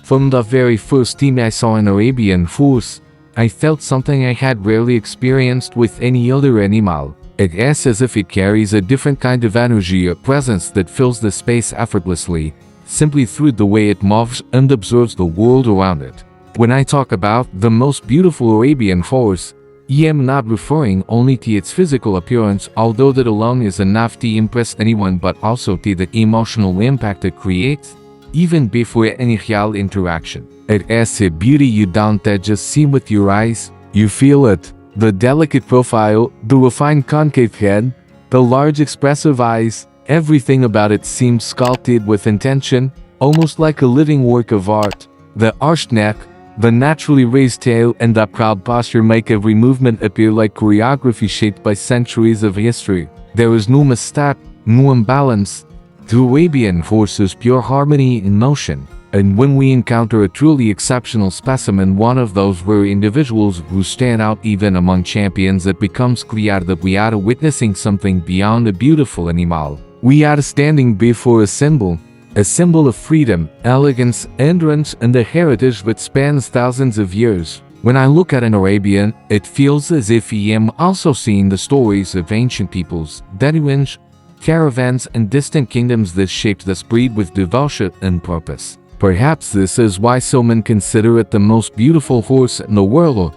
From the very first time I saw an Arabian horse, I felt something I had rarely experienced with any other animal. It is as if it carries a different kind of energy or presence that fills the space effortlessly, simply through the way it moves and observes the world around it. When I talk about the most beautiful Arabian horse, I am not referring only to its physical appearance, although that alone is enough to impress anyone, but also to the emotional impact it creates, even before any real interaction. It is a beauty you don't just see with your eyes, you feel it. The delicate profile, the refined concave head, the large expressive eyes, everything about it seems sculpted with intention, almost like a living work of art. The arched neck, the naturally raised tail, and the proud posture make every movement appear like choreography shaped by centuries of history. There is no mistake, no imbalance. The Arabian horse is pure harmony in motion. And when we encounter a truly exceptional specimen, one of those rare individuals who stand out even among champions, it becomes clear that we are witnessing something beyond a beautiful animal. We are standing before a symbol of freedom, elegance, endurance, and a heritage that spans thousands of years. When I look at an Arabian, it feels as if I am also seeing the stories of ancient peoples, Bedouins, caravans, and distant kingdoms that shaped this breed with devotion and purpose. Perhaps this is why so many consider it the most beautiful horse in the world,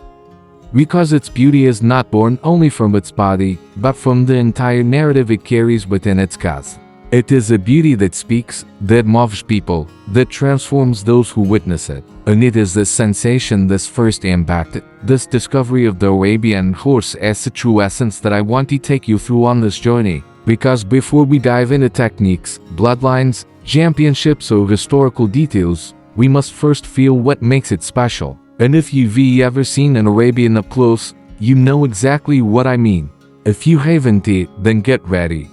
because its beauty is not born only from its body, but from the entire narrative it carries within its cause. It is a beauty that speaks, that moves people, that transforms those who witness it. And it is this sensation, this first impact, this discovery of the Arabian horse as the true essence that I want to take you through on this journey. Because before we dive into techniques, bloodlines, championships, or historical details, we must first feel what makes it special. And if you've ever seen an Arabian up close, you know exactly what I mean. If you haven't, then get ready.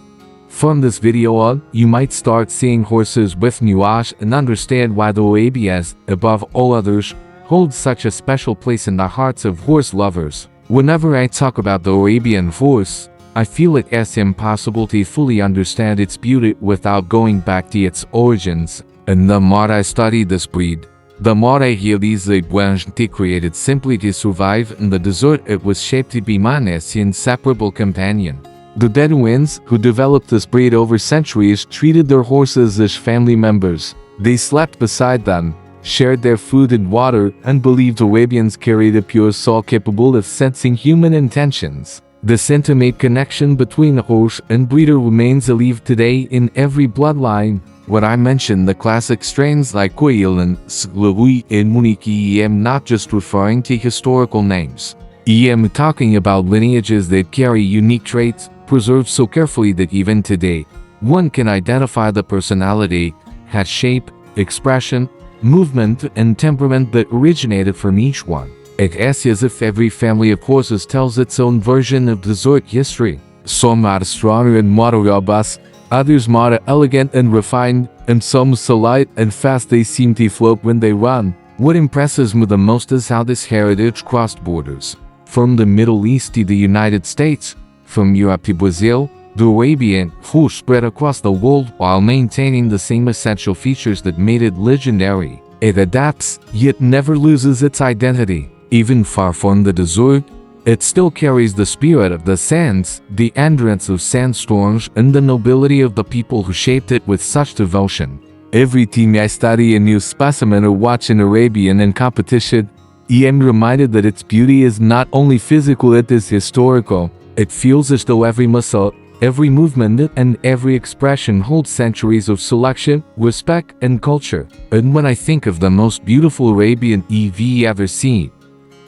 From this video on, you might start seeing horses with new eyes and understand why the Arabians, above all others, hold such a special place in the hearts of horse lovers. Whenever I talk about the Arabian horse, I feel it is impossible to fully understand its beauty without going back to its origins. And the more I study this breed, the more I realize that wasn't created simply to survive in the desert. It was shaped to be man's inseparable companion. The Bedouins, who developed this breed over centuries, treated their horses as family members. They slept beside them, shared their food and water, and believed Arabians carried a pure soul capable of sensing human intentions. This intimate connection between horse and breeder remains alive today in every bloodline. When I mention the classic strains like Quail, Slui, and Muniki, I am not just referring to historical names. I am talking about lineages that carry unique traits, preserved so carefully that even today, one can identify the personality, head shape, expression, movement, and temperament that originated from each one. It is as if every family of horses tells its own version of desert history. Some are stronger and more robust, others more elegant and refined, and some so light and fast they seem to float when they run. What impresses me the most is how this heritage crossed borders. From the Middle East to the United States, from Europe to Brazil, the Arabian horse spread across the world while maintaining the same essential features that made it legendary. It adapts, yet never loses its identity. Even far from the desert, it still carries the spirit of the sands, the endurance of sandstorms, and the nobility of the people who shaped it with such devotion. Every time I study a new specimen or watch an Arabian in competition, I am reminded that its beauty is not only physical, it is historical. It feels as though every muscle, every movement, and every expression holds centuries of selection, respect, and culture. And when I think of the most beautiful Arabian I've ever seen,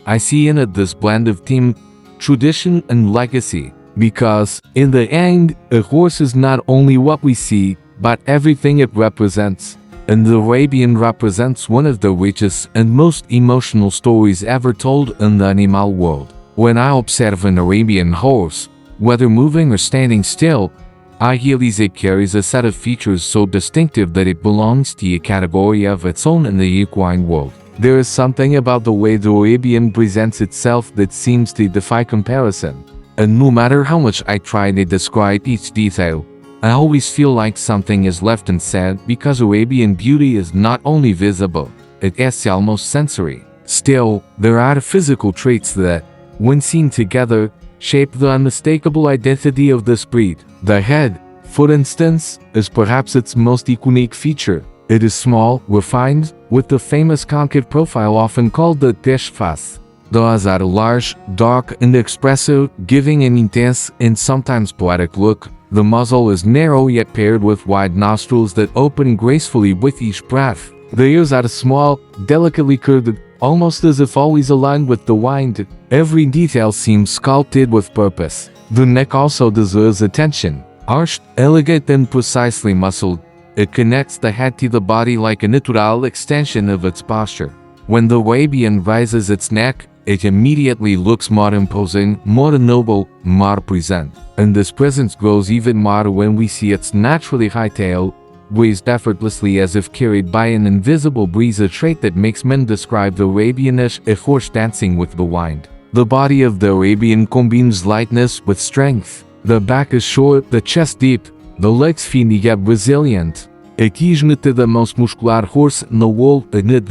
I see in it this blend of theme, tradition, and legacy. Because, in the end, a horse is not only what we see, but everything it represents. And the Arabian represents one of the richest and most emotional stories ever told in the animal world. When I observe an Arabian horse, whether moving or standing still, I realize it carries a set of features so distinctive that it belongs to a category of its own in the equine world. There is something about the way the Arabian presents itself that seems to defy comparison. And no matter how much I try to describe each detail, I always feel like something is left unsaid because Arabian beauty is not only visible, it is almost sensory. Still, there are physical traits that, when seen together, shape the unmistakable identity of this breed. The head, for instance, is perhaps its most unique feature. It is small, refined, with the famous concave profile often called the dish face. The eyes are large, dark, and expressive, giving an intense and sometimes poetic look. The muzzle is narrow yet paired with wide nostrils that open gracefully with each breath. The ears are small, delicately curved, almost as if always aligned with the wind. Every detail seems sculpted with purpose. The neck also deserves attention. Arched, elegant, and precisely muscled, it connects the head to the body like a natural extension of its posture. When the Arabian raises its neck, it immediately looks more imposing, more noble, more present. And this presence grows even more when we see its naturally high tail, raised effortlessly as if carried by an invisible breeze, a trait that makes men describe the Arabian as a horse dancing with the wind. The body of the Arabian combines lightness with strength. The back is short, the chest deep, the legs fine yet resilient. Aqui the most muscular horse in the world, and it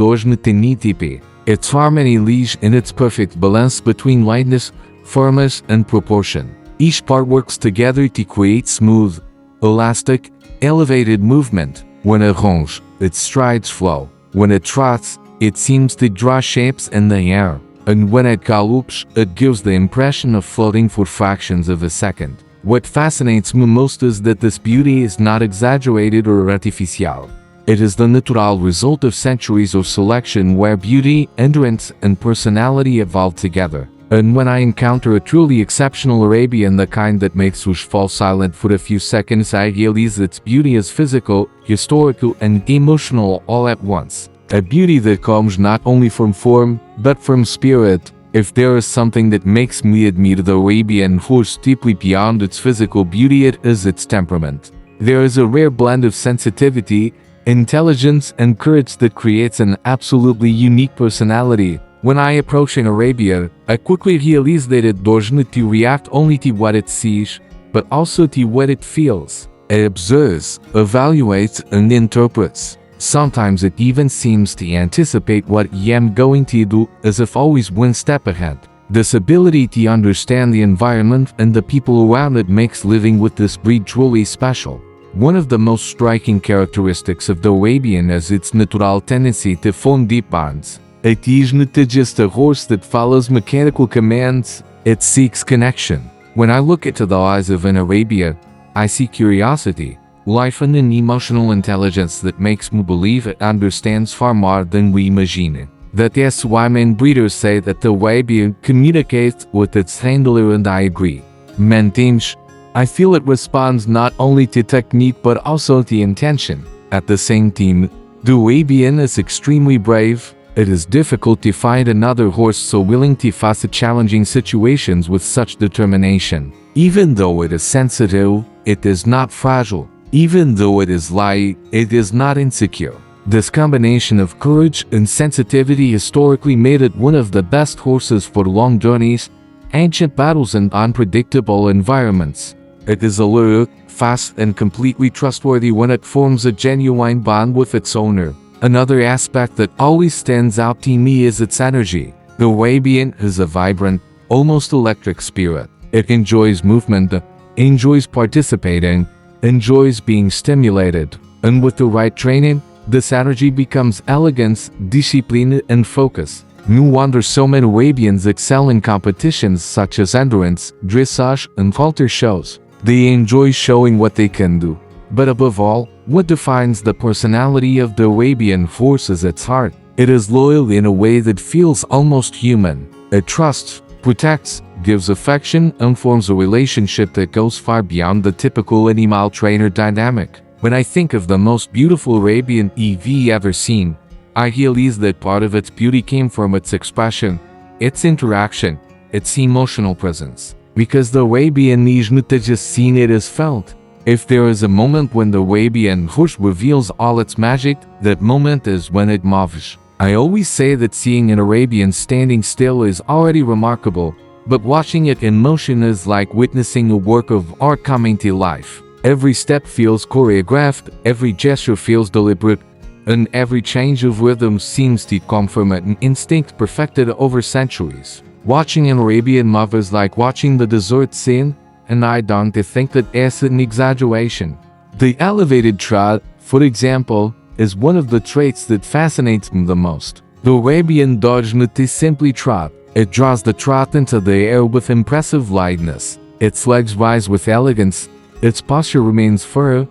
its harmony lies in its perfect balance between lightness, firmness, and proportion. Each part works together to create smooth, elastic, elevated movement. When it runs, its strides flow. When it trots, it seems to draw shapes in the air. And when it gallops, it gives the impression of floating for fractions of a second. What fascinates me most is that this beauty is not exaggerated or artificial. It is the natural result of centuries of selection where beauty, endurance, and personality evolve together. And when I encounter a truly exceptional Arabian, the kind that makes us fall silent for a few seconds, I realize its beauty is physical, historical, and emotional all at once. A beauty that comes not only from form, but from spirit. If there is something that makes me admire the Arabian horse deeply beyond its physical beauty, it is its temperament. There is a rare blend of sensitivity, intelligence, and courage that creates an absolutely unique personality. When I approach an Arabian, I quickly realize that it does not react only to what it sees, but also to what it feels. It observes, evaluates, and interprets. Sometimes it even seems to anticipate what I am going to do, as if always one step ahead. This ability to understand the environment and the people around it makes living with this breed truly special. One of the most striking characteristics of the Arabian is its natural tendency to form deep bonds. It is not just a horse that follows mechanical commands, it seeks connection. When I look into the eyes of an Arabian, I see curiosity, life, and an emotional intelligence that makes me believe it understands far more than we imagine. That is why many breeders say that the Arabian communicates with its handler, and I agree. Many times, I feel it responds not only to technique but also to intention. At the same time, the Arabian is extremely brave. It is difficult to find another horse so willing to face challenging situations with such determination. Even though it is sensitive, it is not fragile. Even though it is light, it is not insecure. This combination of courage and sensitivity historically made it one of the best horses for long journeys, ancient battles, and unpredictable environments. It is alert, fast, and completely trustworthy when it forms a genuine bond with its owner. Another aspect that always stands out to me is its energy. The Arabian has a vibrant, almost electric spirit. It enjoys movement, enjoys participating, enjoys being stimulated, and with the right training, this energy becomes elegance, discipline, and focus. No wonder so many Arabians excel in competitions such as endurance, dressage, and halter shows. They enjoy showing what they can do. But above all, what defines the personality of the Arabian horse is its heart. It is loyal in a way that feels almost human. It trusts, protects, gives affection, and forms a relationship that goes far beyond the typical animal-trainer dynamic. When I think of the most beautiful Arabian EV ever seen, I realize that part of its beauty came from its expression, its interaction, its emotional presence. Because the Arabian is not just seen, it is felt. If there is a moment when the Arabian horse reveals all its magic, that moment is when it moves. I always say that seeing an Arabian standing still is already remarkable, but watching it in motion is like witnessing a work of art coming to life. Every step feels choreographed, every gesture feels deliberate, and every change of rhythm seems to confirm an instinct perfected over centuries. Watching an Arabian mother is like watching the desert scene, and I don't think that is an exaggeration. The elevated trot, for example, is one of the traits that fascinates me the most. The Arabian does not simply trot. It draws the trot into the air with impressive lightness. Its legs rise with elegance, its posture remains firm,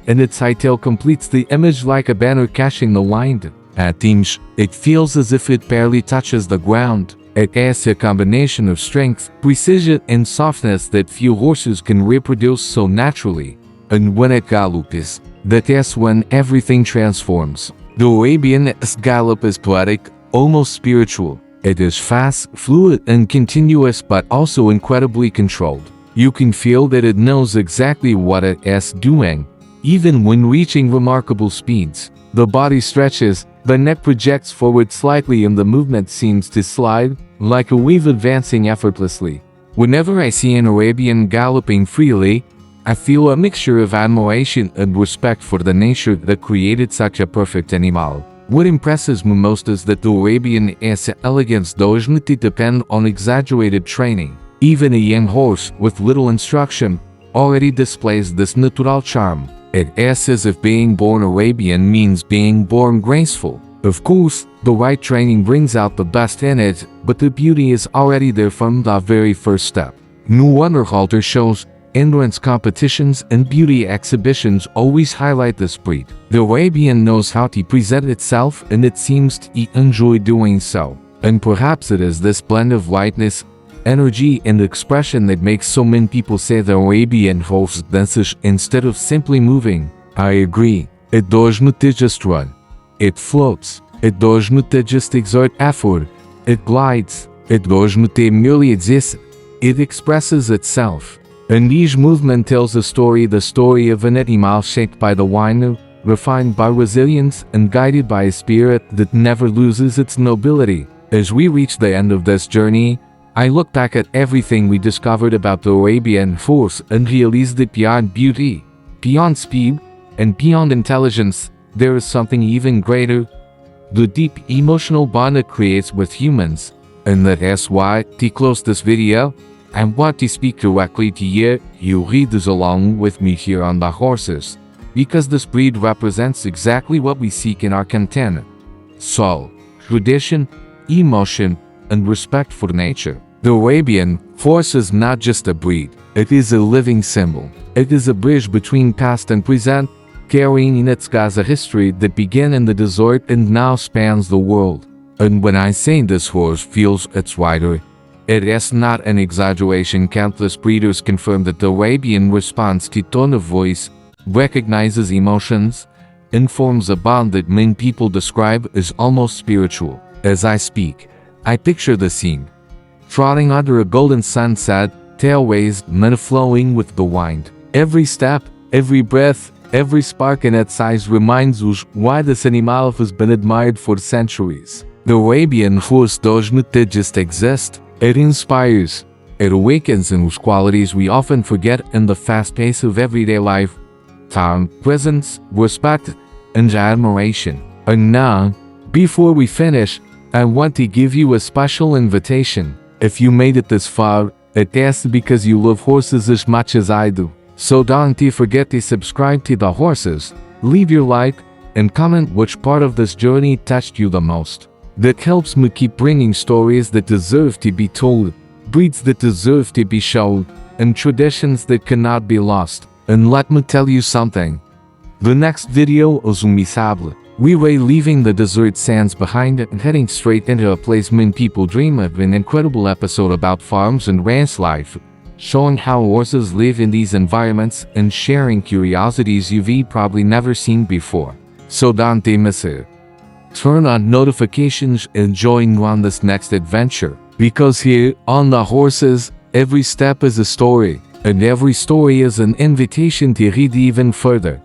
and its high tail completes the image like a banner catching the wind. At times, it feels as if it barely touches the ground. It has a combination of strength, precision, and softness that few horses can reproduce so naturally. And when it gallops, that is when everything transforms. The Arabian's gallop is poetic, almost spiritual. It is fast, fluid, and continuous, but also incredibly controlled. You can feel that it knows exactly what it is doing, even when reaching remarkable speeds. The body stretches, the neck projects forward slightly, and the movement seems to slide, like a wave advancing effortlessly. Whenever I see an Arabian galloping freely, I feel a mixture of admiration and respect for the nature that created such a perfect animal. What impresses me most is that the Arabian's elegance does not depend on exaggerated training. Even a young horse with little instruction already displays this natural charm. It is as if being born Arabian means being born graceful. Of course, the right training brings out the best in it, but the beauty is already there from the very first step. No wonder halter shows, endurance competitions, and beauty exhibitions always highlight this breed. The Arabian knows how to present itself, and it seems to enjoy doing so. And perhaps it is this blend of lightness, energy, and expression that makes so many people say the Arabian horse dances instead of simply moving. I agree. It does not just run. It floats. It does not just exert effort. It glides. It does not merely exist. It expresses itself. And each movement tells the story of an animal shaped by the wind, refined by resilience, and guided by a spirit that never loses its nobility. As we reach the end of this journey, I look back at everything we discovered about the Arabian horse and realize that beyond beauty, beyond speed, and beyond intelligence, there is something even greater: the deep emotional bond it creates with humans. And that is why, to close this video, I want to speak directly to you readers along with me here on the horses, because this breed represents exactly what we seek in our content: soul, tradition, emotion, and respect for nature. The Arabian horse is not just a breed, it is a living symbol. It is a bridge between past and present, carrying in its guise a history that began in the desert and now spans the world. And when I say this horse feels its rider, it is not an exaggeration. Countless breeders confirm that the Arabian responds to tone of voice, recognizes emotions, and forms a bond that many people describe as almost spiritual. As I speak, I picture the scene: trotting under a golden sunset, tail raised, mane flowing with the wind. Every step, every breath, every spark in its eyes reminds us why this animal has been admired for centuries. The Arabian horse does not just exist. It inspires. It awakens in us qualities we often forget in the fast pace of everyday life: calm, presence, respect, and admiration. And now, before we finish, I want to give you a special invitation. If you made it this far, it is because you love horses as much as I do. So don't forget to subscribe to the horses, leave your like, and comment which part of this journey touched you the most. That helps me keep bringing stories that deserve to be told, breeds that deserve to be shown, and traditions that cannot be lost. And let me tell you something. The next video is immersive. We were leaving the desert sands behind and heading straight into a place many people dream of: an incredible episode about farms and ranch life, showing how horses live in these environments and sharing curiosities you've probably never seen before. So don't miss it. Turn on notifications and join me on this next adventure, because here on the horses, every step is a story, and every story is an invitation to read even further.